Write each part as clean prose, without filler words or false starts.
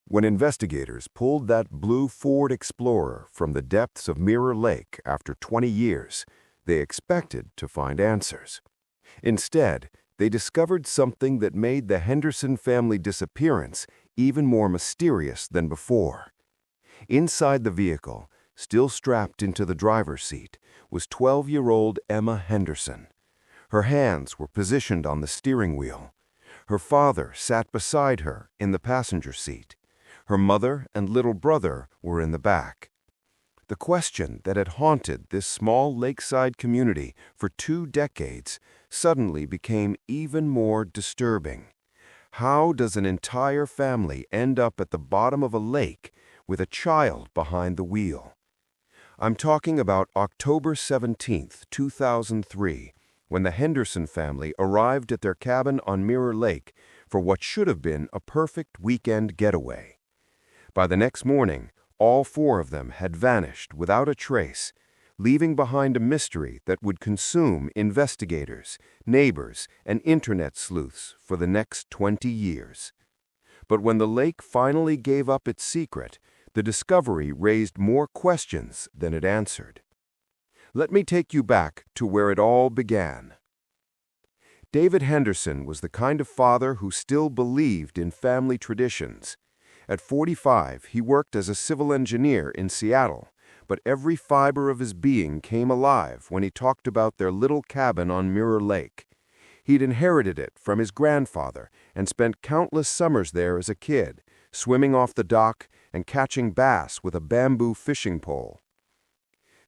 When investigators pulled that blue Ford Explorer from the depths of Mirror Lake after 20 years, they expected to find answers. Instead, they discovered something that made the Henderson family disappearance even more mysterious than before. Inside the vehicle, still strapped into the driver's seat, was 12-year-old Emma Henderson. Her hands were positioned on the steering wheel. Her father sat beside her in the passenger seat. Her mother and little brother were in the back. The question that had haunted this small lakeside community for 2 decades suddenly became even more disturbing. How does an entire family end up at the bottom of a lake with a child behind the wheel? I'm talking about October 17, 2003, when the Henderson family arrived at their cabin on Mirror Lake for what should have been a perfect weekend getaway. By the next morning, all 4 of them had vanished without a trace, leaving behind a mystery that would consume investigators, neighbors, and internet sleuths for the next 20 years. But when the lake finally gave up its secret, the discovery raised more questions than it answered. Let me take you back to where it all began. David Henderson was the kind of father who still believed in family traditions. At 45, he worked as a civil engineer in Seattle, but every fiber of his being came alive when he talked about their little cabin on Mirror Lake. He'd inherited it from his grandfather and spent countless summers there as a kid, swimming off the dock and catching bass with a bamboo fishing pole.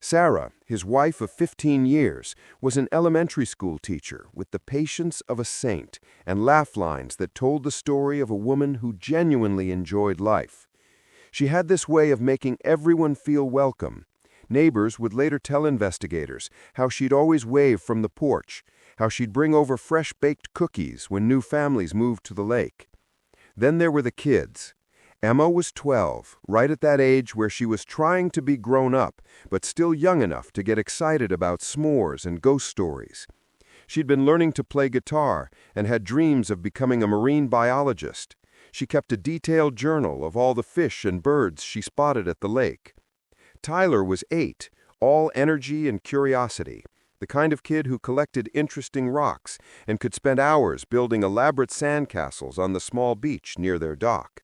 Sarah, his wife of 15 years, was an elementary school teacher with the patience of a saint and laugh lines that told the story of a woman who genuinely enjoyed life. She had this way of making everyone feel welcome. Neighbors would later tell investigators how she'd always wave from the porch, how she'd bring over fresh-baked cookies when new families moved to the lake. Then there were the kids. Emma was 12, right at that age where she was trying to be grown up, but still young enough to get excited about s'mores and ghost stories. She'd been learning to play guitar and had dreams of becoming a marine biologist. She kept a detailed journal of all the fish and birds she spotted at the lake. Tyler was 8, all energy and curiosity, the kind of kid who collected interesting rocks and could spend hours building elaborate sandcastles on the small beach near their dock.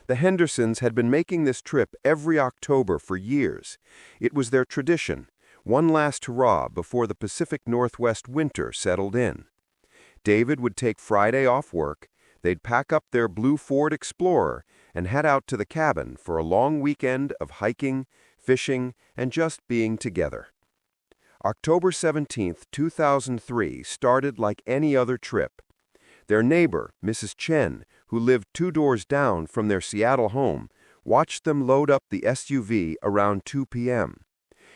The Hendersons had been making this trip every October for years. It was their tradition, one last hurrah before the Pacific Northwest winter settled in. David would take Friday off work, they'd pack up their blue Ford Explorer and head out to the cabin for a long weekend of hiking, fishing, and just being together. October 17, 2003 started like any other trip. Their neighbor, Mrs. Chen, who lived 2 doors down from their Seattle home, watched them load up the SUV around 2 p.m.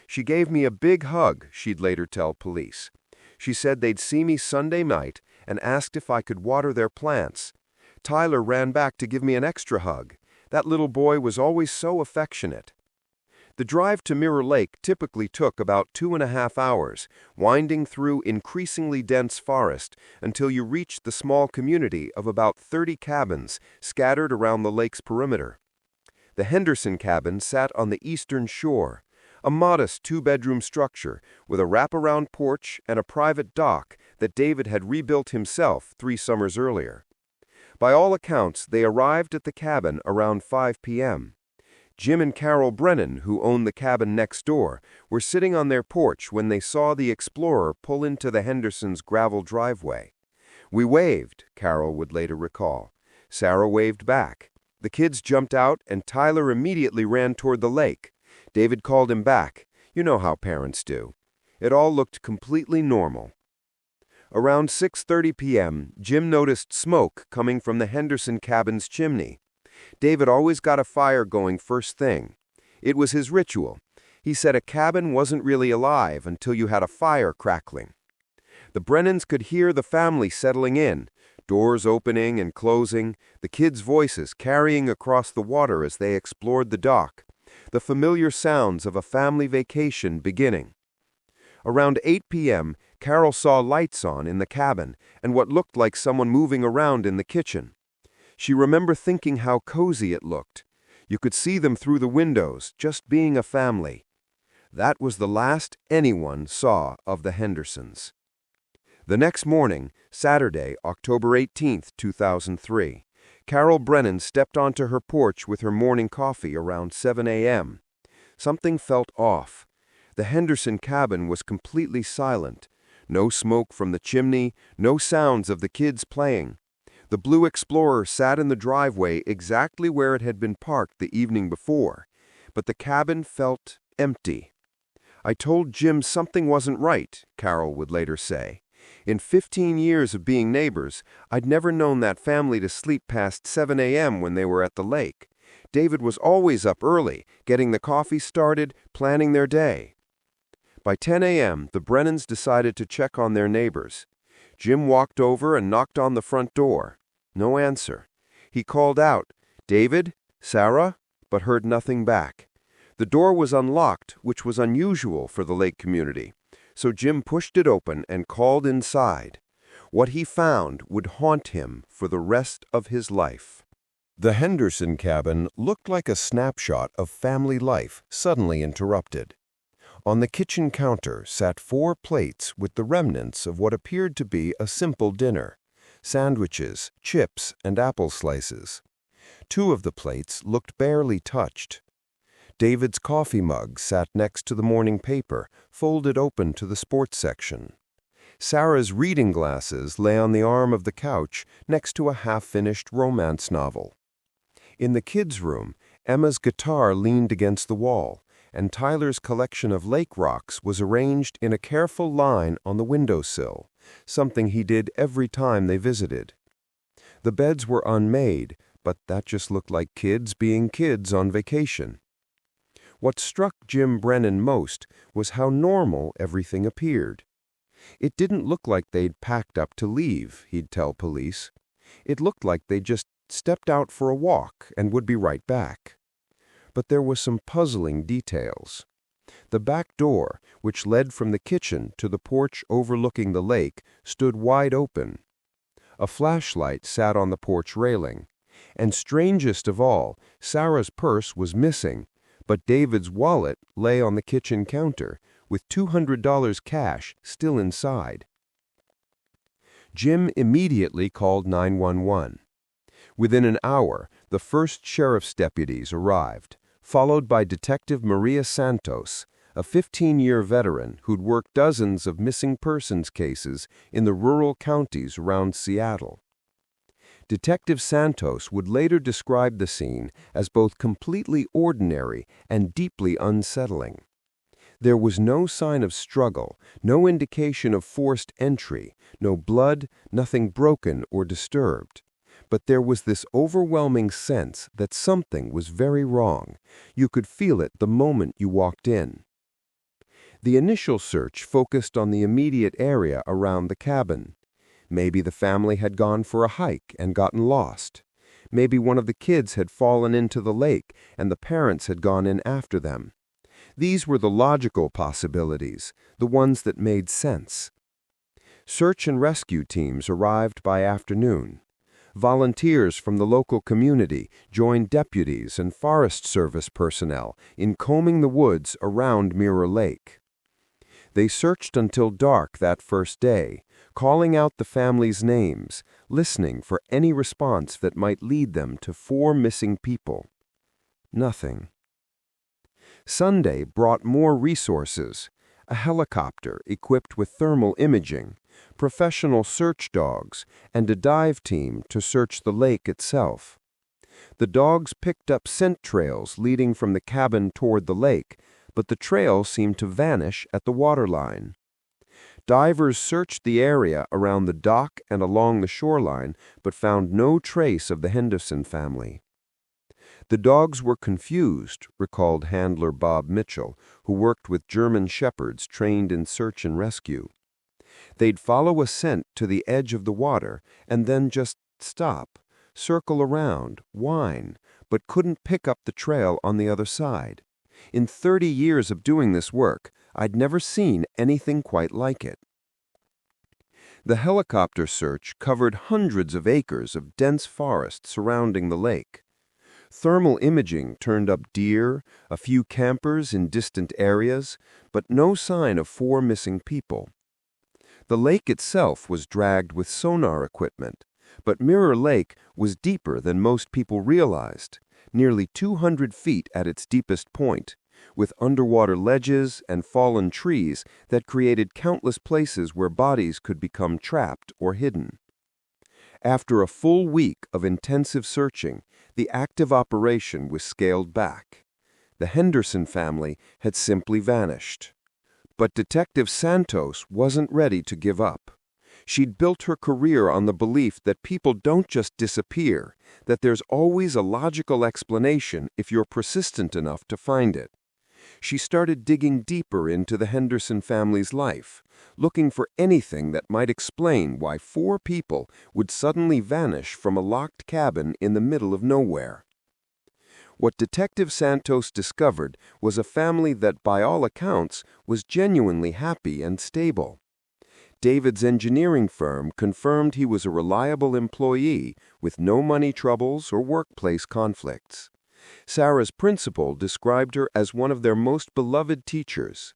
She gave me a big hug, she'd later tell police. She said they'd see me Sunday night and asked if I could water their plants. Tyler ran back to give me an extra hug. That little boy was always so affectionate. The drive to Mirror Lake typically took about 2.5 hours, winding through increasingly dense forest until you reached the small community of about 30 cabins scattered around the lake's perimeter. The Henderson cabin sat on the eastern shore, a modest 2-bedroom structure with a wraparound porch and a private dock that David had rebuilt himself 3 summers earlier. By all accounts, they arrived at the cabin around 5 p.m. Jim and Carol Brennan, who owned the cabin next door, were sitting on their porch when they saw the Explorer pull into the Hendersons' gravel driveway. "We waved," Carol would later recall. Sarah waved back. The kids jumped out and Tyler immediately ran toward the lake. David called him back. You know how parents do. It all looked completely normal. Around 6:30 p.m., Jim noticed smoke coming from the Henderson cabin's chimney. David always got a fire going first thing. It was his ritual. He said a cabin wasn't really alive until you had a fire crackling. The Brennans could hear the family settling in, doors opening and closing, the kids' voices carrying across the water as they explored the dock, the familiar sounds of a family vacation beginning. Around 8 p.m., Carol saw lights on in the cabin and what looked like someone moving around in the kitchen. She remembered thinking how cozy it looked. You could see them through the windows, just being a family. That was the last anyone saw of the Hendersons. The next morning, Saturday, October 18, 2003, Carol Brennan stepped onto her porch with her morning coffee around 7 a.m. Something felt off. The Henderson cabin was completely silent. No smoke from the chimney, no sounds of the kids playing. The Blue Explorer sat in the driveway exactly where it had been parked the evening before, but the cabin felt empty. "I told Jim something wasn't right," Carol would later say. "In 15 years of being neighbors, I'd never known that family to sleep past 7 a.m. when they were at the lake. David was always up early, getting the coffee started, planning their day." By 10 a.m., the Brennans decided to check on their neighbors. Jim walked over and knocked on the front door. No answer. He called out, "David? Sarah?" but heard nothing back. The door was unlocked, which was unusual for the lake community, so Jim pushed it open and called inside. What he found would haunt him for the rest of his life. The Henderson cabin looked like a snapshot of family life suddenly interrupted. On the kitchen counter sat 4 plates with the remnants of what appeared to be a simple dinner: sandwiches, chips, and apple slices. 2 of the plates looked barely touched. David's coffee mug sat next to the morning paper, folded open to the sports section. Sarah's reading glasses lay on the arm of the couch next to a half-finished romance novel. In the kids' room, Emma's guitar leaned against the wall, and Tyler's collection of lake rocks was arranged in a careful line on the windowsill, something he did every time they visited. The beds were unmade, but that just looked like kids being kids on vacation. What struck Jim Brennan most was how normal everything appeared. It didn't look like they'd packed up to leave, he'd tell police. It looked like they just stepped out for a walk and would be right back. But there were some puzzling details. The back door, which led from the kitchen to the porch overlooking the lake, stood wide open. A flashlight sat on the porch railing. And strangest of all, Sarah's purse was missing, but David's wallet lay on the kitchen counter, with $200 cash still inside. Jim immediately called 911. Within an hour, the first sheriff's deputies arrived, followed by Detective Maria Santos, a 15-year veteran who'd worked dozens of missing persons cases in the rural counties around Seattle. Detective Santos would later describe the scene as both completely ordinary and deeply unsettling. There was no sign of struggle, no indication of forced entry, no blood, nothing broken or disturbed. But there was this overwhelming sense that something was very wrong. You could feel it the moment you walked in. The initial search focused on the immediate area around the cabin. Maybe the family had gone for a hike and gotten lost. Maybe one of the kids had fallen into the lake and the parents had gone in after them. These were the logical possibilities, the ones that made sense. Search and rescue teams arrived by afternoon. Volunteers from the local community joined deputies and Forest Service personnel in combing the woods around Mirror Lake. They searched until dark that first day, calling out the family's names, listening for any response that might lead them to 4 missing people. Nothing. Sunday brought more resources: a helicopter equipped with thermal imaging, professional search dogs, and a dive team to search the lake itself. The dogs picked up scent trails leading from the cabin toward the lake, but the trail seemed to vanish at the waterline. Divers searched the area around the dock and along the shoreline, but found no trace of the Henderson family. The dogs were confused, recalled handler Bob Mitchell, who worked with German shepherds trained in search and rescue. They'd follow a scent to the edge of the water and then just stop, circle around, whine, but couldn't pick up the trail on the other side. In 30 years of doing this work, I'd never seen anything quite like it. The helicopter search covered hundreds of acres of dense forest surrounding the lake. Thermal imaging turned up deer, a few campers in distant areas, but no sign of 4 missing people. The lake itself was dragged with sonar equipment, but Mirror Lake was deeper than most people realized, nearly 200 feet at its deepest point, with underwater ledges and fallen trees that created countless places where bodies could become trapped or hidden. After a full week of intensive searching, the active operation was scaled back. The Henderson family had simply vanished. But Detective Santos wasn't ready to give up. She'd built her career on the belief that people don't just disappear, that there's always a logical explanation if you're persistent enough to find it. She started digging deeper into the Henderson family's life, looking for anything that might explain why 4 people would suddenly vanish from a locked cabin in the middle of nowhere. What Detective Santos discovered was a family that, by all accounts, was genuinely happy and stable. David's engineering firm confirmed he was a reliable employee with no money troubles or workplace conflicts. Sarah's principal described her as one of their most beloved teachers.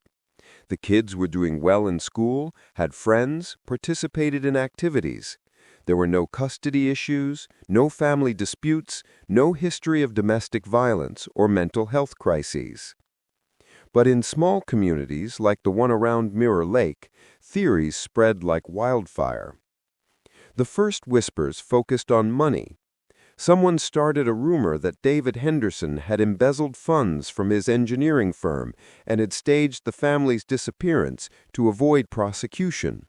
The kids were doing well in school, had friends, participated in activities. There were no custody issues, no family disputes, no history of domestic violence or mental health crises. But in small communities like the one around Mirror Lake, theories spread like wildfire. The first whispers focused on money. Someone started a rumor that David Henderson had embezzled funds from his engineering firm and had staged the family's disappearance to avoid prosecution.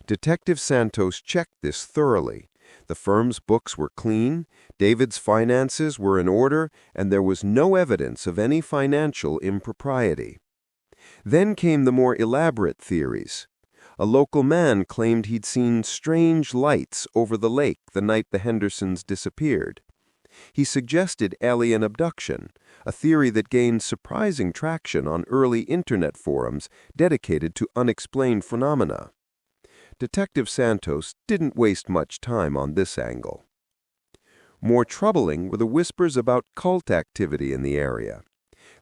Detective Santos checked this thoroughly. The firm's books were clean, David's finances were in order, and there was no evidence of any financial impropriety. Then came the more elaborate theories. A local man claimed he'd seen strange lights over the lake the night the Hendersons disappeared. He suggested alien abduction, a theory that gained surprising traction on early internet forums dedicated to unexplained phenomena. Detective Santos didn't waste much time on this angle. More troubling were the whispers about cult activity in the area.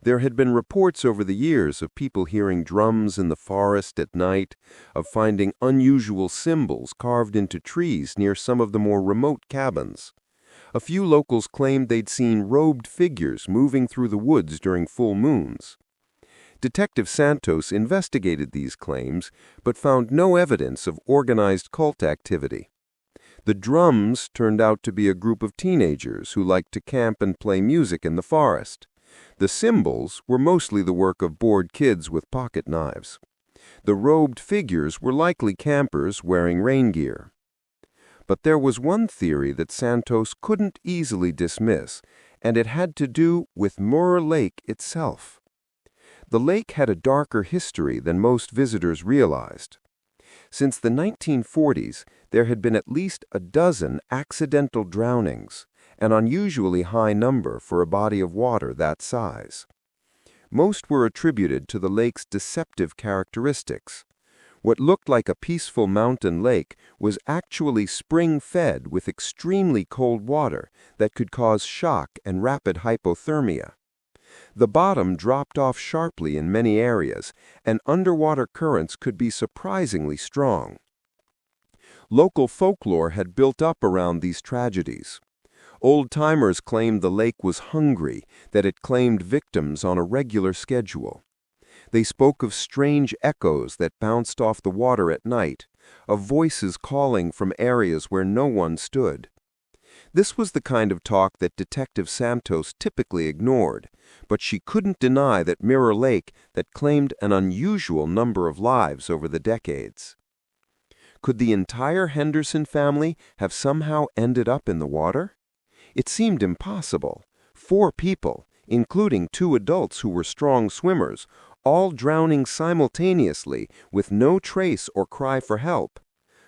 There had been reports over the years of people hearing drums in the forest at night, of finding unusual symbols carved into trees near some of the more remote cabins. A few locals claimed they'd seen robed figures moving through the woods during full moons. Detective Santos investigated these claims, but found no evidence of organized cult activity. The drums turned out to be a group of teenagers who liked to camp and play music in the forest. The symbols were mostly the work of bored kids with pocket knives. The robed figures were likely campers wearing rain gear. But there was one theory that Santos couldn't easily dismiss, and it had to do with Mirror Lake itself. The lake had a darker history than most visitors realized. Since the 1940s, there had been at least a dozen accidental drownings, an unusually high number for a body of water that size. Most were attributed to the lake's deceptive characteristics. What looked like a peaceful mountain lake was actually spring-fed with extremely cold water that could cause shock and rapid hypothermia. The bottom dropped off sharply in many areas, and underwater currents could be surprisingly strong. Local folklore had built up around these tragedies. Old-timers claimed the lake was hungry, that it claimed victims on a regular schedule. They spoke of strange echoes that bounced off the water at night, of voices calling from areas where no one stood. This was the kind of talk that Detective Santos typically ignored, but she couldn't deny that Mirror Lake that claimed an unusual number of lives over the decades. Could the entire Henderson family have somehow ended up in the water? It seemed impossible. 4 people, including 2 adults who were strong swimmers, all drowning simultaneously with no trace or cry for help.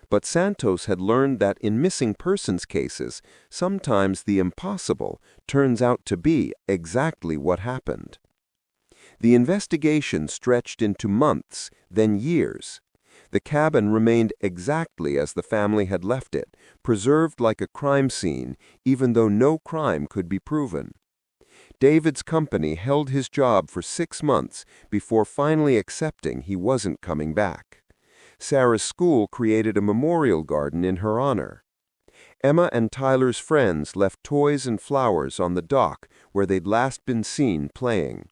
But Santos had learned that in missing persons cases, sometimes the impossible turns out to be exactly what happened. The investigation stretched into months, then years. The cabin remained exactly as the family had left it, preserved like a crime scene, even though no crime could be proven. David's company held his job for 6 months before finally accepting he wasn't coming back. Sarah's school created a memorial garden in her honor. Emma and Tyler's friends left toys and flowers on the dock where they'd last been seen playing.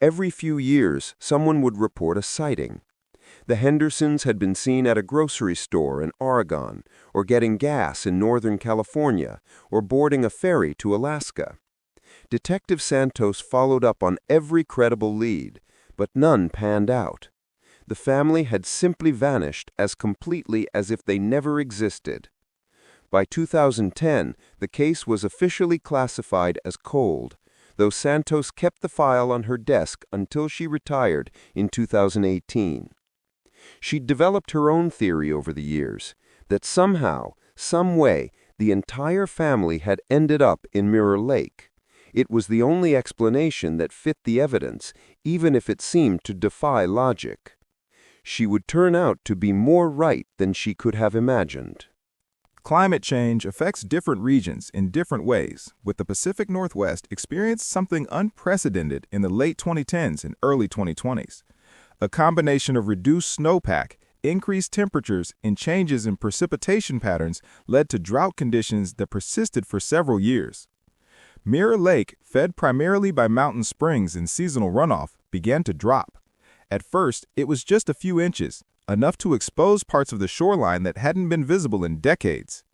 Every few years, someone would report a sighting. The Hendersons had been seen at a grocery store in Oregon, or getting gas in Northern California, or boarding a ferry to Alaska. Detective Santos followed up on every credible lead, but none panned out. The family had simply vanished as completely as if they never existed. By 2010, the case was officially classified as cold, though Santos kept the file on her desk until she retired in 2018. She'd developed her own theory over the years, that somehow, some way, the entire family had ended up in Mirror Lake. It was the only explanation that fit the evidence, even if it seemed to defy logic. She would turn out to be more right than she could have imagined. Climate change affects different regions in different ways, with the Pacific Northwest experienced something unprecedented in the late 2010s and early 2020s. A combination of reduced snowpack, increased temperatures, and changes in precipitation patterns led to drought conditions that persisted for several years. Mirror Lake, fed primarily by mountain springs and seasonal runoff, began to drop. At first, it was just a few inches, enough to expose parts of the shoreline that hadn't been visible in decades.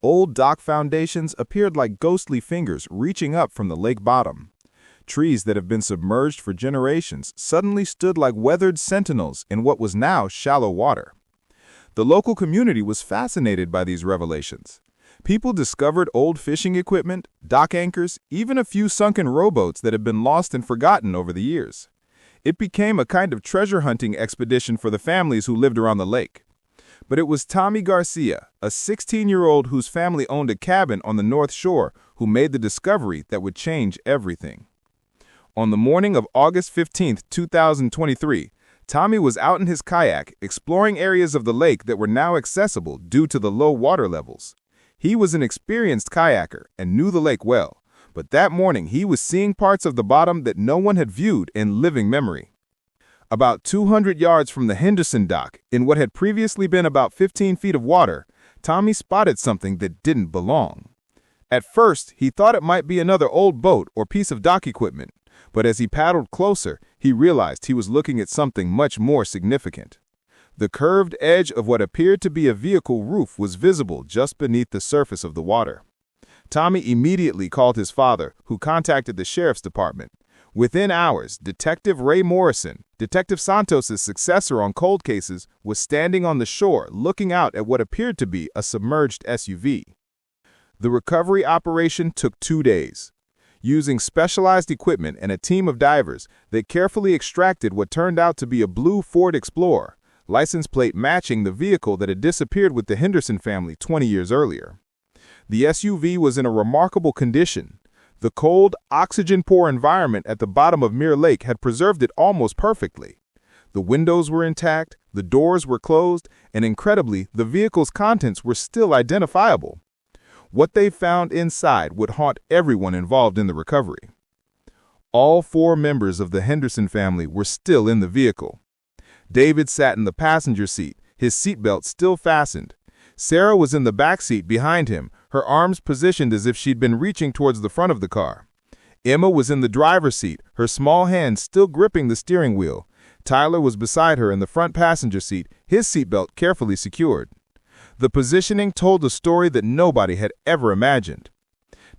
Old dock foundations appeared like ghostly fingers reaching up from the lake bottom. Trees that have been submerged for generations suddenly stood like weathered sentinels in what was now shallow water. The local community was fascinated by these revelations. People discovered old fishing equipment, dock anchors, even a few sunken rowboats that had been lost and forgotten over the years. It became a kind of treasure hunting expedition for the families who lived around the lake. But it was Tommy Garcia, a 16-year-old whose family owned a cabin on the North Shore, who made the discovery that would change everything. On the morning of August 15, 2023, Tommy was out in his kayak exploring areas of the lake that were now accessible due to the low water levels. He was an experienced kayaker and knew the lake well. But that morning, he was seeing parts of the bottom that no one had viewed in living memory. About 200 yards from the Henderson dock, in what had previously been about 15 feet of water, Tommy spotted something that didn't belong. At first, he thought it might be another old boat or piece of dock equipment, but as he paddled closer, he realized he was looking at something much more significant. The curved edge of what appeared to be a vehicle roof was visible just beneath the surface of the water. Tommy immediately called his father, who contacted the sheriff's department. Within hours, Detective Ray Morrison, Detective Santos' successor on cold cases, was standing on the shore looking out at what appeared to be a submerged SUV. The recovery operation took 2 days. Using specialized equipment and a team of divers, they carefully extracted what turned out to be a blue Ford Explorer, license plate matching the vehicle that had disappeared with the Henderson family 20 years earlier. The SUV was in a remarkable condition. The cold, oxygen-poor environment at the bottom of Mirror Lake had preserved it almost perfectly. The windows were intact, the doors were closed, and incredibly, the vehicle's contents were still identifiable. What they found inside would haunt everyone involved in the recovery. All 4 members of the Henderson family were still in the vehicle. David sat in the passenger seat, his seatbelt still fastened. Sarah was in the back seat behind him, her arms positioned as if she'd been reaching towards the front of the car. Emma was in the driver's seat, her small hands still gripping the steering wheel. Tyler was beside her in the front passenger seat, his seatbelt carefully secured. The positioning told a story that nobody had ever imagined.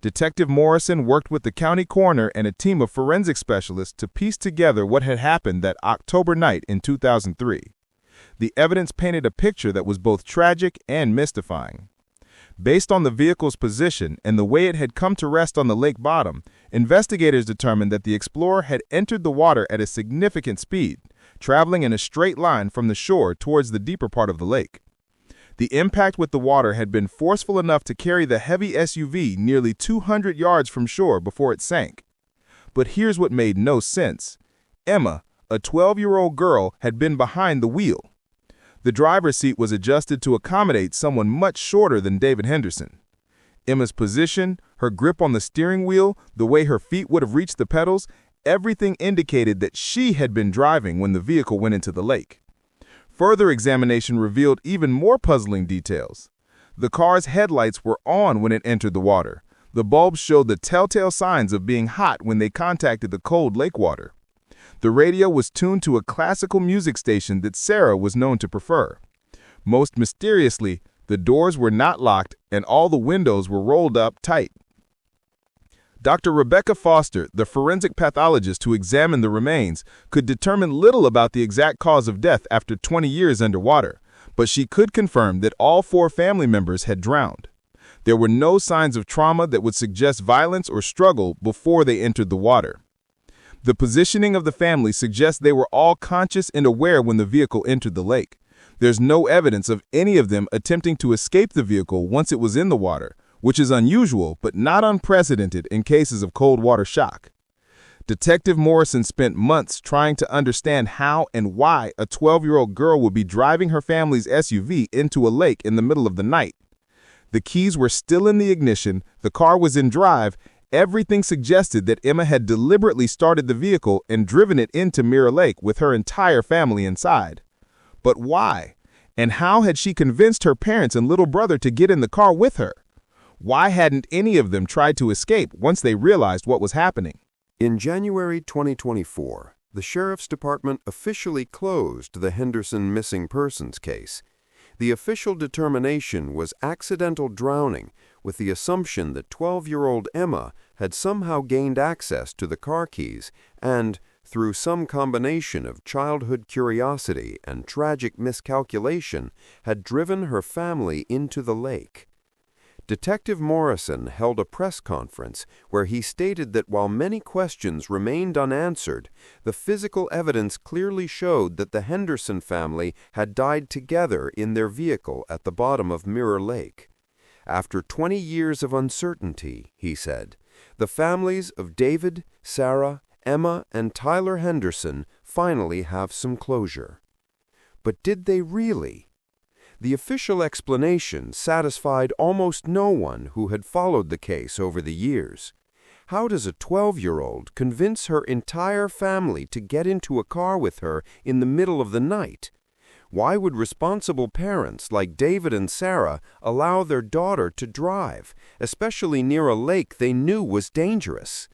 Detective Morrison worked with the county coroner and a team of forensic specialists to piece together what had happened that October night in 2003. The evidence painted a picture that was both tragic and mystifying. Based on the vehicle's position and the way it had come to rest on the lake bottom, investigators determined that the Explorer had entered the water at a significant speed, traveling in a straight line from the shore towards the deeper part of the lake. The impact with the water had been forceful enough to carry the heavy SUV nearly 200 yards from shore before it sank. But here's what made no sense. Emma, a 12-year-old girl, had been behind the wheel. The driver's seat was adjusted to accommodate someone much shorter than David Henderson. Emma's position, her grip on the steering wheel, the way her feet would have reached the pedals, everything indicated that she had been driving when the vehicle went into the lake. Further examination revealed even more puzzling details. The car's headlights were on when it entered the water. The bulbs showed the telltale signs of being hot when they contacted the cold lake water. The radio was tuned to a classical music station that Sarah was known to prefer. Most mysteriously, the doors were not locked and all the windows were rolled up tight. Dr. Rebecca Foster, the forensic pathologist who examined the remains, could determine little about the exact cause of death after 20 years underwater, but she could confirm that all 4 family members had drowned. There were no signs of trauma that would suggest violence or struggle before they entered the water. The positioning of the family suggests they were all conscious and aware when the vehicle entered the lake. There's no evidence of any of them attempting to escape the vehicle once it was in the water, which is unusual but not unprecedented in cases of cold water shock. Detective Morrison spent months trying to understand how and why a 12-year-old girl would be driving her family's SUV into a lake in the middle of the night. The keys were still in the ignition, the car was in drive. Everything suggested that Emma had deliberately started the vehicle and driven it into Mirror Lake with her entire family inside. But why? And how had she convinced her parents and little brother to get in the car with her? Why hadn't any of them tried to escape once they realized what was happening? In January 2024, the Sheriff's Department officially closed the Henderson missing persons case. The official determination was accidental drowning, with the assumption that 12-year-old Emma had somehow gained access to the car keys and, through some combination of childhood curiosity and tragic miscalculation, had driven her family into the lake. Detective Morrison held a press conference where he stated that while many questions remained unanswered, the physical evidence clearly showed that the Henderson family had died together in their vehicle at the bottom of Mirror Lake. After 20 years of uncertainty, he said, the families of David, Sarah, Emma, and Tyler Henderson finally have some closure. But did they really? The official explanation satisfied almost no one who had followed the case over the years. How does a 12-year-old convince her entire family to get into a car with her in the middle of the night? Why would responsible parents like David and Sarah allow their daughter to drive, especially near a lake they knew was dangerous?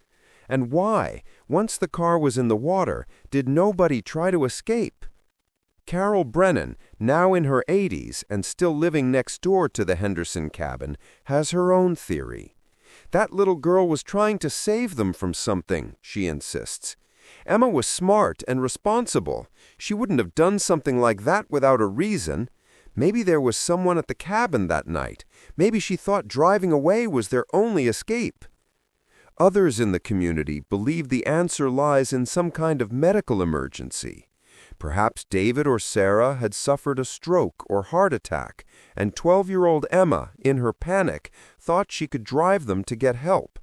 And why, once the car was in the water, did nobody try to escape? Carol Brennan, now in her 80s and still living next door to the Henderson cabin, has her own theory. That little girl was trying to save them from something, she insists. Emma was smart and responsible. She wouldn't have done something like that without a reason. Maybe there was someone at the cabin that night. Maybe she thought driving away was their only escape. Others in the community believe the answer lies in some kind of medical emergency. Perhaps David or Sarah had suffered a stroke or heart attack, and 12-year-old Emma, in her panic, thought she could drive them to get help.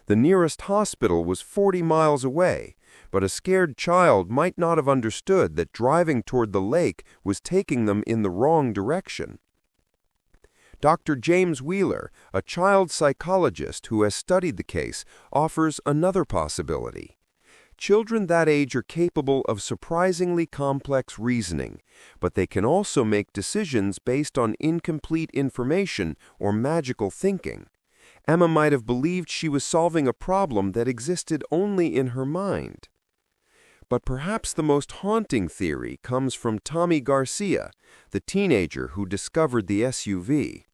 The nearest hospital was 40 miles away, but a scared child might not have understood that driving toward the lake was taking them in the wrong direction. Dr. James Wheeler, a child psychologist who has studied the case, offers another possibility. Children that age are capable of surprisingly complex reasoning, but they can also make decisions based on incomplete information or magical thinking. Emma might have believed she was solving a problem that existed only in her mind. But perhaps the most haunting theory comes from Tommy Garcia, the teenager who discovered the SUV.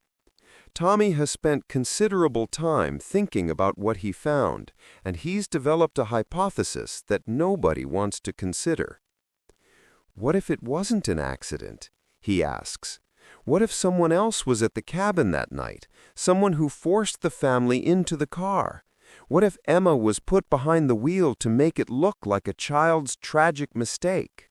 Tommy has spent considerable time thinking about what he found, and he's developed a hypothesis that nobody wants to consider. What if it wasn't an accident? He asks. What if someone else was at the cabin that night, someone who forced the family into the car? What if Emma was put behind the wheel to make it look like a child's tragic mistake?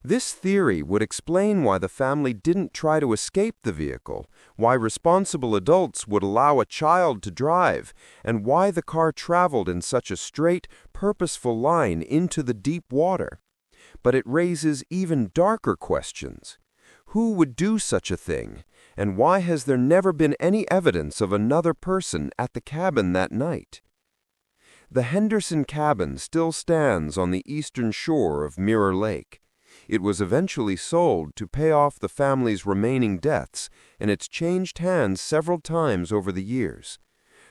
This theory would explain why the family didn't try to escape the vehicle, why responsible adults would allow a child to drive, and why the car traveled in such a straight, purposeful line into the deep water. But it raises even darker questions. Who would do such a thing? And why has there never been any evidence of another person at the cabin that night? The Henderson cabin still stands on the eastern shore of Mirror Lake. It was eventually sold to pay off the family's remaining debts, and it's changed hands several times over the years.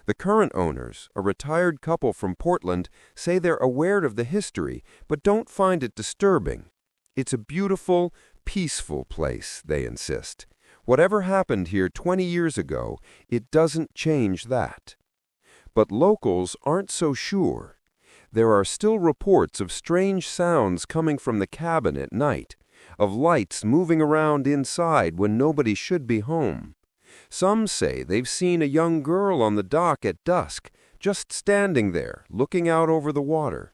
The current owners, a retired couple from Portland, say they're aware of the history, but don't find it disturbing. It's a beautiful, peaceful place, they insist. Whatever happened here 20 years ago, it doesn't change that. But locals aren't so sure. There are still reports of strange sounds coming from the cabin at night, of lights moving around inside when nobody should be home. Some say they've seen a young girl on the dock at dusk, just standing there, looking out over the water.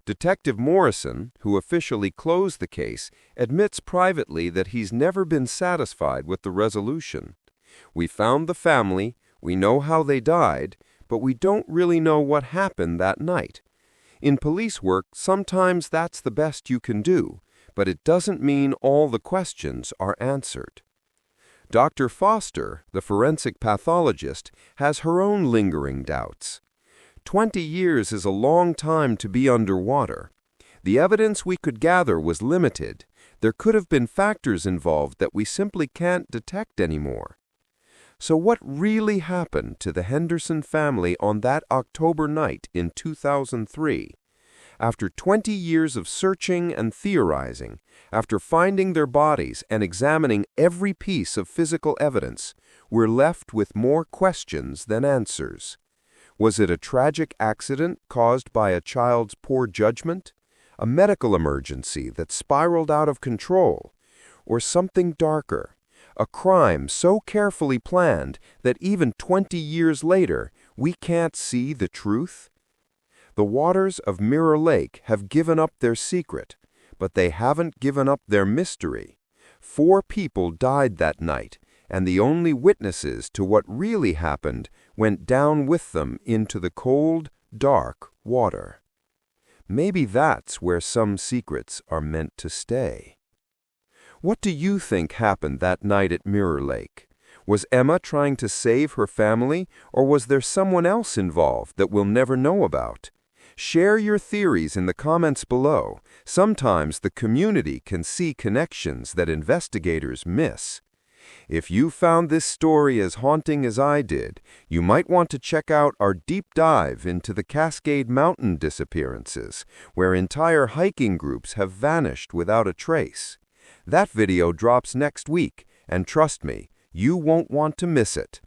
Detective Morrison, who officially closed the case, admits privately that he's never been satisfied with the resolution. We found the family, we know how they died, but we don't really know what happened that night. In police work, sometimes that's the best you can do, but it doesn't mean all the questions are answered. Dr. Foster, the forensic pathologist, has her own lingering doubts. 20 years is a long time to be underwater. The evidence we could gather was limited. There could have been factors involved that we simply can't detect anymore. So what really happened to the Henderson family on that October night in 2003? After 20 years of searching and theorizing, after finding their bodies and examining every piece of physical evidence, we're left with more questions than answers. Was it a tragic accident caused by a child's poor judgment? A medical emergency that spiraled out of control? Or something darker? A crime so carefully planned that even 20 years later, we can't see the truth? The waters of Mirror Lake have given up their secret, but they haven't given up their mystery. 4 people died that night, and the only witnesses to what really happened went down with them into the cold, dark water. Maybe that's where some secrets are meant to stay. What do you think happened that night at Mirror Lake? Was Emma trying to save her family, or was there someone else involved that we'll never know about? Share your theories in the comments below. Sometimes the community can see connections that investigators miss. If you found this story as haunting as I did, you might want to check out our deep dive into the Cascade Mountain disappearances, where entire hiking groups have vanished without a trace. That video drops next week, and trust me, you won't want to miss it.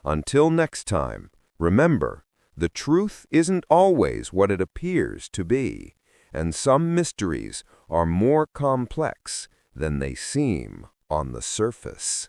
Until next time, remember, the truth isn't always what it appears to be, and some mysteries are more complex than they seem on the surface.